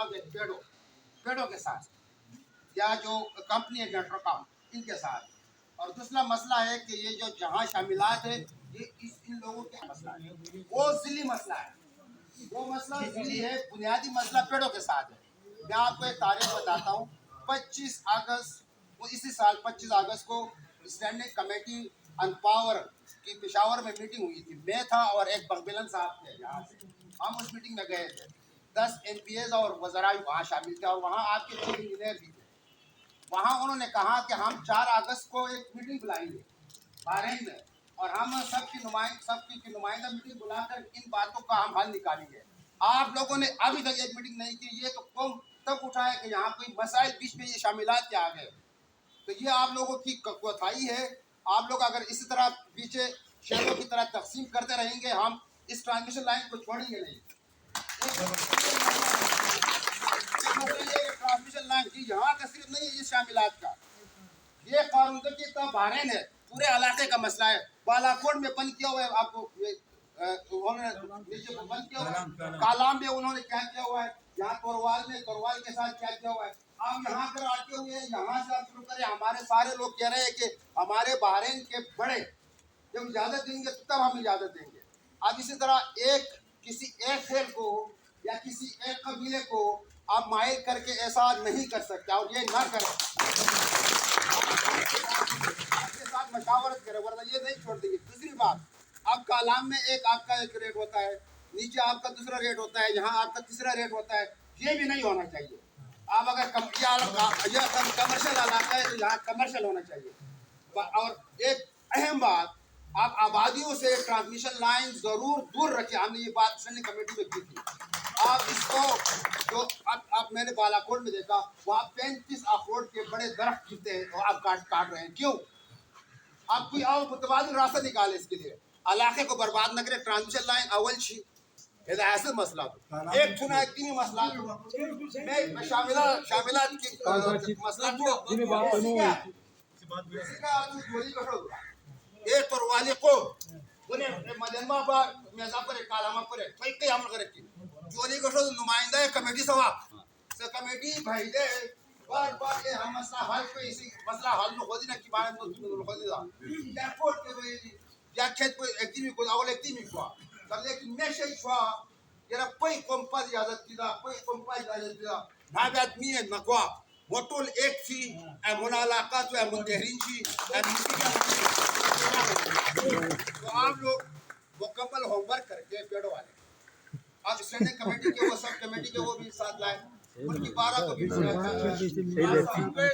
पेड़ों के साथ या जो कंपनी है नेटवर्कॉम इनके साथ। और दूसरा मसला है कि ये जो जहाँ शामिलात है ये इन लोगों के मसला है, वो ज़िली मसला है। वो मसला ज़िली है, बुनियादी मसला पेड़ों के साथ है। मैं आपको एक तारीख बताता हूँ। 25 अगस्त वो इसी साल 25 अगस्त को स्टैंडिंग कमेटी ऑन पावर की पेशावर में मीटिंग हुई थी। मैं था और एक बगबिलन साहब थे यहाँ से, हम उस मीटिंग में गए थे। 10 MPs और वज़राई वहाँ शामिल थे और वहाँ आपके चीफ इंजीनियर भी थे। वहाँ उन्होंने कहा कि हम 4 अगस्त को एक मीटिंग बुलाएंगे बहरीन में और हम सबकी नुमाइंदा मीटिंग बुलाकर इन बातों का हम हल निकालेंगे। आप लोगों ने अभी तक एक मीटिंग नहीं की। ये तो कौन तब उठा है कि यहाँ कोई मसाइल बीच में ये शामिलात के आ गए। तो ये आप लोगों की कोताही है। आप लोग अगर इसी तरह पीछे शहरों की तरह तकसीम करते रहेंगे, हम इस ट्रांसमिशन लाइन को छोड़ेंगे नहीं। ट्रांसमिशन लाइन की यहाँ का सिर्फ नहीं है ये शामिलात का, ये कानूनदगी का बहरीन है, पूरे इलाके का मसला है। बालाकोट में बंद किया हुआ है, आपको उन्होंने बंद किया हुआ है। कालाम में उन्होंने क्या किया हुआ है, यहाँ तोरवाल के साथ क्या किया हुआ है। आप यहाँ पर आते हुए यहाँ से आप शुरू करें। हमारे सारे लोग कह रहे हैं कि हमारे बहरीन के बड़े जब इजाज़त देंगे तब हम इजाज़त देंगे। अब इसी तरह किसी एक खेल को या किसी एक कबीले को आप माइल करके ऐसा नहीं कर सकते और ये ना करें, आपके साथ मशावरत करें, वरना ये नहीं छोड़ देंगे। दूसरी बात, अब कालाम में आपका एक रेट होता है, नीचे आपका दूसरा रेट होता है, यहाँ आपका तीसरा रेट होता है। ये भी नहीं होना चाहिए। आप अगर कमर्शियल इलाका है तो यहाँ कमर्शियल होना चाहिए। और एक अहम बात, आप आबादियों से ट्रांसमिशन लाइन जरूर दूर रखें। हमने ये बात स्टैंडिंग कमेटी में की थी। आप इसको जो अब मैंने बालाकोट में देखा, वहाँ 35 अखरोट के बड़े दरख्त गिरते हैं और आप काट रहे हैं। क्यों? आप कोई और मुतबादिल रास्ता निकाले इसके लिए, इलाके को बर्बाद न करें। ट्रांसमिशन लाइन अव्वल छी ऐसे मसला तो एक चुना तीन मसला मैं शामिलात की मसला ये तोरवाली को उन्हें मदनवा बा मेजा पर कालामा पर कई कई अमल करे की जोली को नुमाइंदा कमेटी सवा से कमेटी भाई दे बार ये हम मसला हल पे इसी मसला हल न होदी ना की बारे में होदी दा एयरपोर्ट के भाई या खेत को एक्टिव को अवल एक्टिव को तब लेकिन मैसेज छवा यार कोई कंपनी इजाजत दिला कोई कंपनी इजाजत दिला ना बात मी है नकवा वोटल एक थी ए मुनालाका तो ए मुंतहरीन थी ए तो आप लोग मुकम्मल होमवर्क करके पेड़ों वाले आज स्टैंडिंग कमेटी के वो सब कमेटी के वो भी साथ लाए, उनकी 12 को भी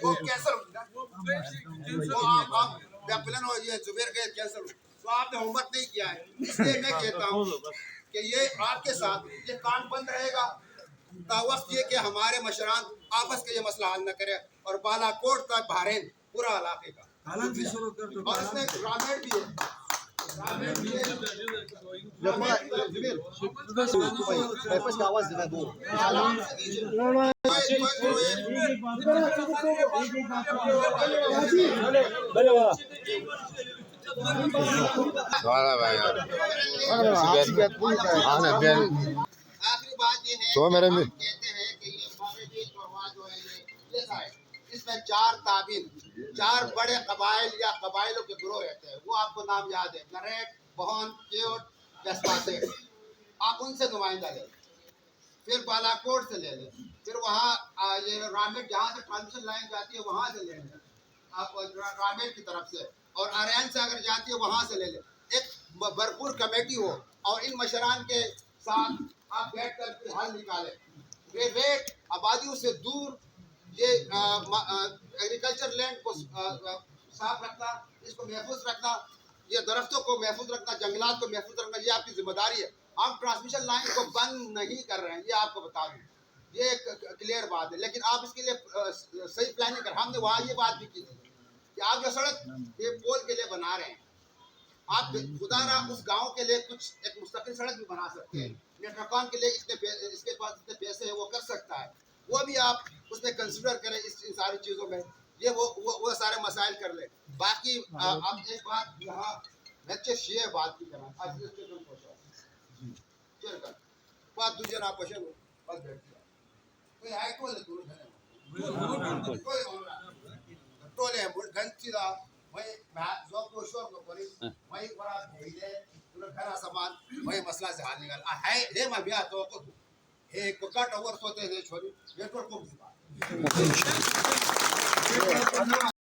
वो कैंसिल वो आप प्लान हो ये जुबैर के कैंसिल। तो आपने होमवर्क नहीं किया है, इसलिए मैं कहता हूँ कि ये आपके साथ ये काम बंद रहेगा तावक्त ये कि हमारे मशरान आपस के ये मसला हल न करे और बालाकोट का बहरीन पूरा इलाके का और इसमें ग्रामीण भी है। आखिरी बात ये है तो मेरे में कहते हैं कि ये बाबेजी तोरवा जो है ये साइड इसमें 4 ताबीन 4 बड़े कबाइल या कबाइलों के ग्रोह रहते हैं। वो आपको नाम याद है, नरेट, बहन, केवट, जसपासे। आप उनसे नुमाइंदा ले, फिर बालाकोट से ले लें, फिर वहाँ ये रामेट जहाँ से ट्रांसमिशन लाइन जाती है वहाँ से ले लें आप रामेट की तरफ से, और आर्यन से अगर जाती है वहाँ से ले लें। एक भरपूर कमेटी हो और इन मशरान के साथ आप बैठ कर हल निकालें। वे रेट आबादियों से दूर ये एग्रीकल्चर लैंड को साफ रखना, इसको महफूज रखना, ये दरख्तों को महफूज रखना, जंगलात को महफूज रखना, ये आपकी जिम्मेदारी है। हम ट्रांसमिशन लाइन को बंद नहीं कर रहे हैं, ये आपको बता दूं, ये एक क्लियर बात है। लेकिन आप इसके लिए सही प्लानिंग कर, हमने वहाँ ये बात भी की थी कि आप जो सड़क ये पोल के लिए बना रहे हैं, आप खुदारा उस गांव के लिए कुछ एक मुस्तकिल सड़क भी बना सकते हैं। नेटवर्कॉन के लिए इसके पास इतने पैसे है वो कर सकता है, वो भी आप उसमें कंसिडर करें इन सारी चीज़ों में। ये वो सारे मसाइल कर ले। बाकी आप एक बात यहाँ बच्चे शेयर बात की करना आज चल कर बात दूसरे ना पशे बस बैठ कोई है टोले दूर टोले घंटी दा वही जो को शोर को करी वही बड़ा भेजे तुला घरा सामान वही मसला से हाल निकाल है हे मैं बिया तो को हे को कट ओवर सोते हे छोरी नेटवर्क को